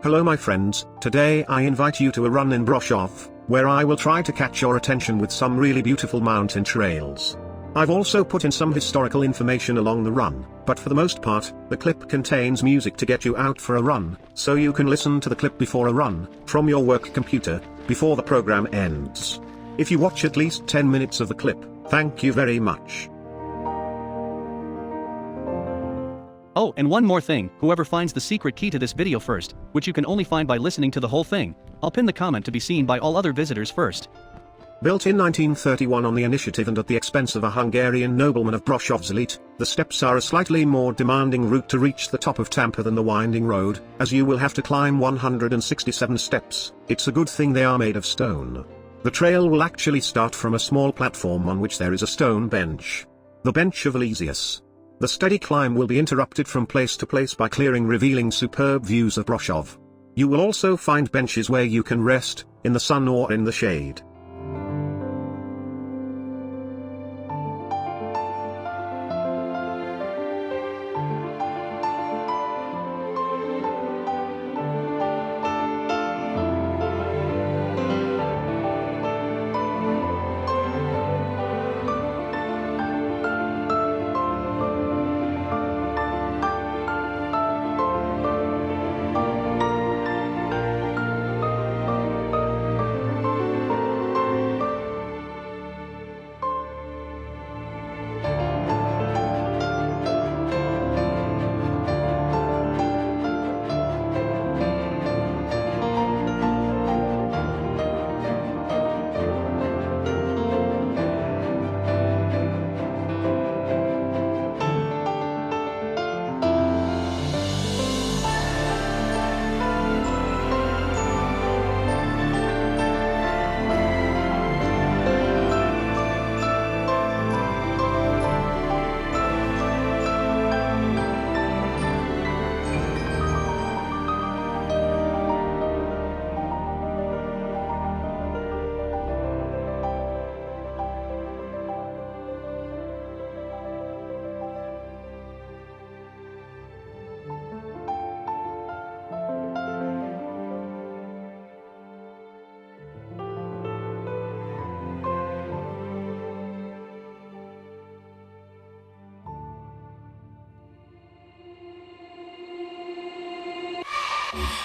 Hello my friends, today I invite you to a run in Brasov, where I will try to catch your attention with some really beautiful mountain trails. I've also put in some historical information along the run, but for the most part, the clip contains music to get you out for a run, so you can listen to the clip before a run, from your work computer, before the program ends. If you watch at least 10 minutes of the clip, thank you very much. Oh, and one more thing, whoever finds the secret key to this video first, which you can only find by listening to the whole thing, I'll pin the comment to be seen by all other visitors first. Built in 1931 on the initiative and at the expense of a Hungarian nobleman of Brasov's elite, the steps are a slightly more demanding route to reach the top of Tampa than the winding road, as you will have to climb 167 steps. It's a good thing they are made of stone. The trail will actually start from a small platform on which there is a stone bench. The bench of Elysius. The steady climb will be interrupted from place to place by clearing revealing superb views of Brasov. You will also find benches where you can rest, in the sun or in the shade.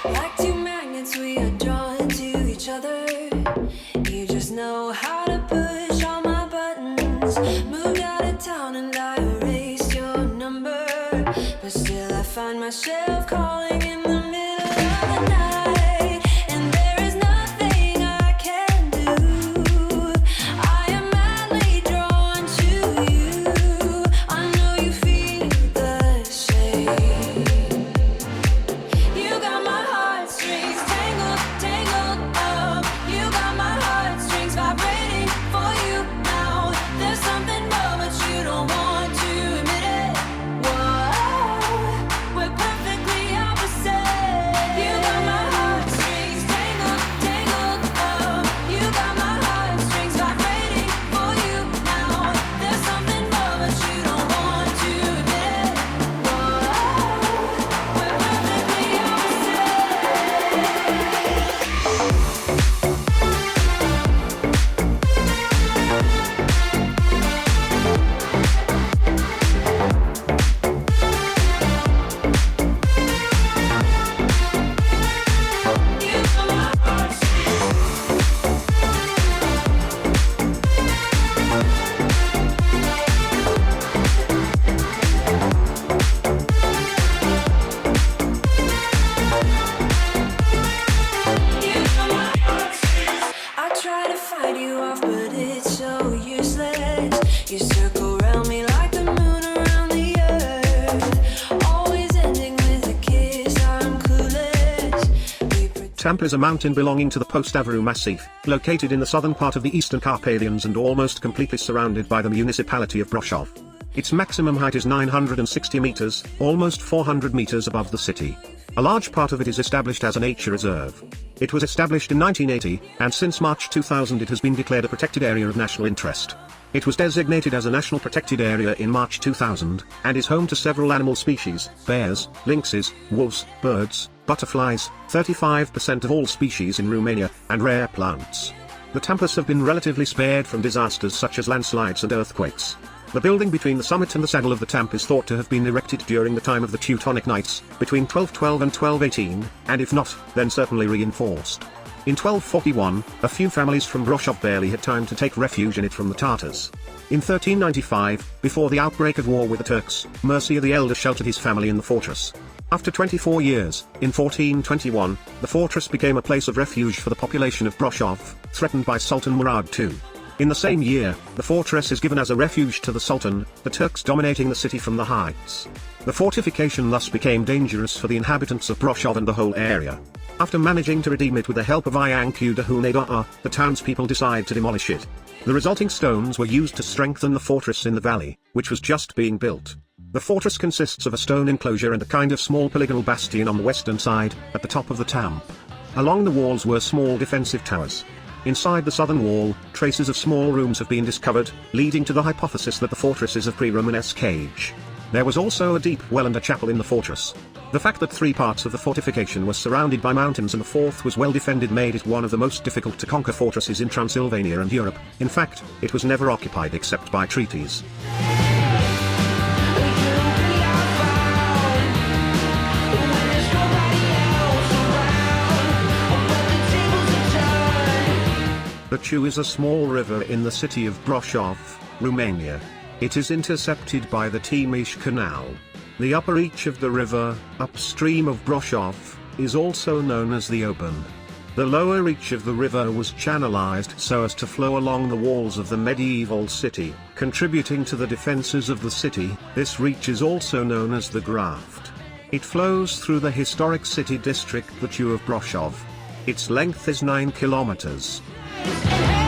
Like two magnets, we are drawn to each other. You just know how to push all my buttons. Moved out of town and I erased your number, but still I find myself calling in the middle of the night, and there is nothing I can do. I am madly drawn to you. I know you feel the same. You got my heartstrings tangled, tangled up. You got my heartstrings vibrating for you now. There's something more, but you don't want to admit it. Whoa, we're perfectly opposite. You got my heartstrings tangled, tangled up. You got my heartstrings vibrating for you now. There's something more, but you don't want to admit it. Whoa, we're perfectly opposite. You got my heartstrings. You got my heartstrings. I try to fight you off, but it's so useless. You circle around me like the moon around the earth, always ending with a kiss. I'm clueless. We pretend Tampa is a mountain belonging to the Post-Averoux Massif, located in the southern part of the Eastern Carpathians and almost completely surrounded by the municipality of Brasov. Its maximum height is 960 meters, almost 400 meters above the city. A large part of it is established as a nature reserve. It was established in 1980, and since March 2000 it has been declared a protected area of national interest. It was designated as a national protected area in March 2000, and is home to several animal species: bears, lynxes, wolves, birds, butterflies, 35% of all species in Romania, and rare plants. The Tampas have been relatively spared from disasters such as landslides and earthquakes. The building between the summit and the saddle of the Tamp is thought to have been erected during the time of the Teutonic Knights, between 1212 and 1218, and if not, then certainly reinforced. In 1241, a few families from Brasov barely had time to take refuge in it from the Tartars. In 1395, before the outbreak of war with the Turks, Mircea the Elder sheltered his family in the fortress. After 24 years, in 1421, the fortress became a place of refuge for the population of Brasov, threatened by Sultan Murad II. In the same year, the fortress is given as a refuge to the Sultan, the Turks dominating the city from the heights. The fortification thus became dangerous for the inhabitants of Brasov and the whole area. After managing to redeem it with the help of Iancu de Huneda, the townspeople decide to demolish it. The resulting stones were used to strengthen the fortress in the valley, which was just being built. The fortress consists of a stone enclosure and a kind of small polygonal bastion on the western side, at the top of the Tamp. Along the walls were small defensive towers. Inside the southern wall, traces of small rooms have been discovered, leading to the hypothesis that the fortress is of pre-Romanesque age. There was also a deep well and a chapel in the fortress. The fact that 3 parts of the fortification were surrounded by mountains and the 4th was well defended made it one of the most difficult to conquer fortresses in Transylvania and Europe. In fact, it was never occupied except by treaties. The Chu is a small river in the city of Brasov, Romania. It is intercepted by the Timiș Canal. The upper reach of the river, upstream of Brasov, is also known as the Oban. The lower reach of the river was channelized so as to flow along the walls of the medieval city, contributing to the defenses of the city. This reach is also known as the Graft. It flows through the historic city district, the Chu of Brasov. Its length is 9 kilometers. That's right.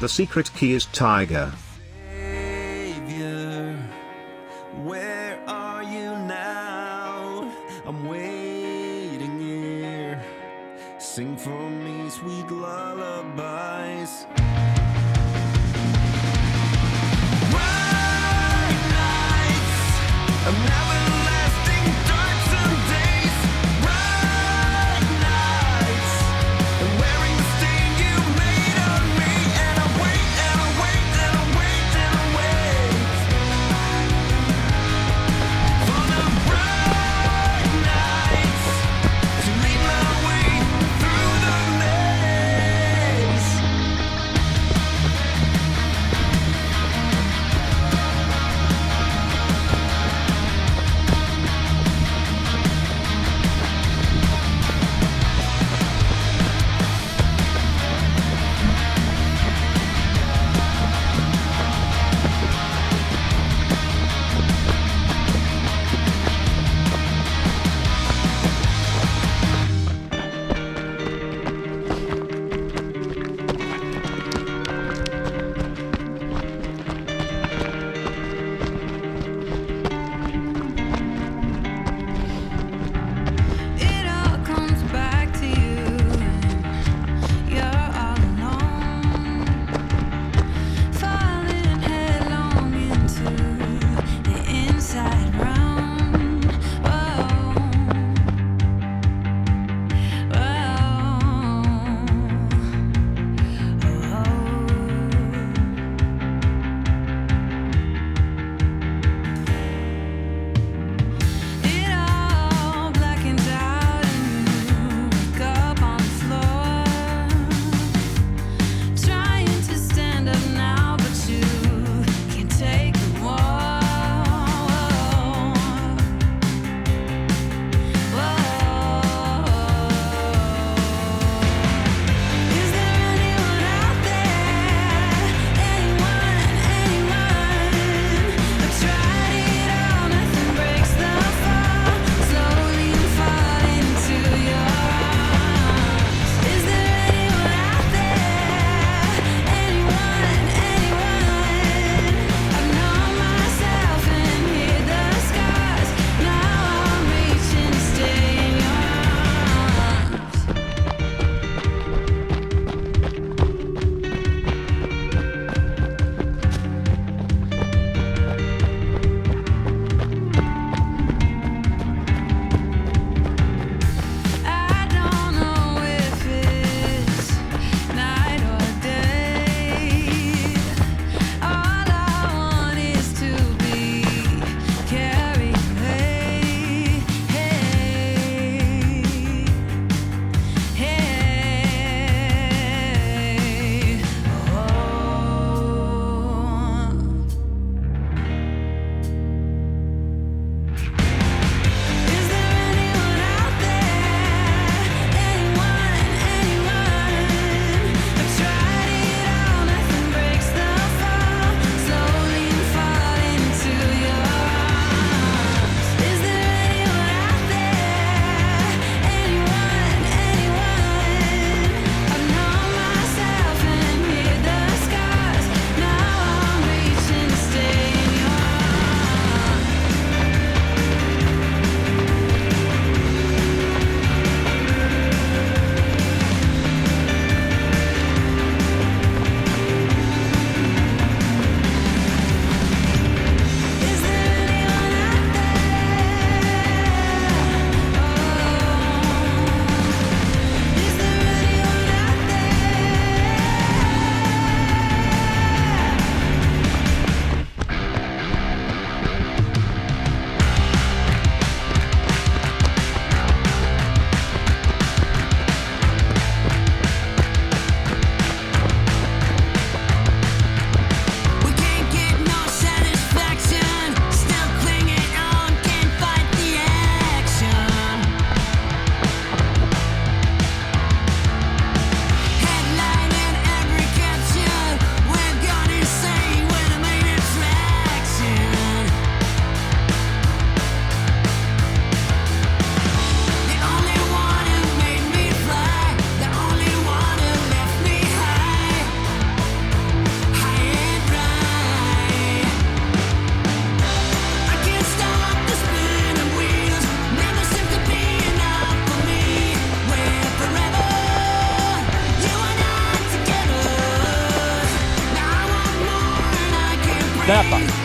The secret key is Tiger. Savior, where are you now? I'm waiting here. Sing for me sweet lullabies. Bright nights, I'm everlasting darksome days. Bright nights, I'm wearing the stain you made on me, and I wait and I wait and I wait and I wait for the bright nights to lead my way through the maze. Staffan.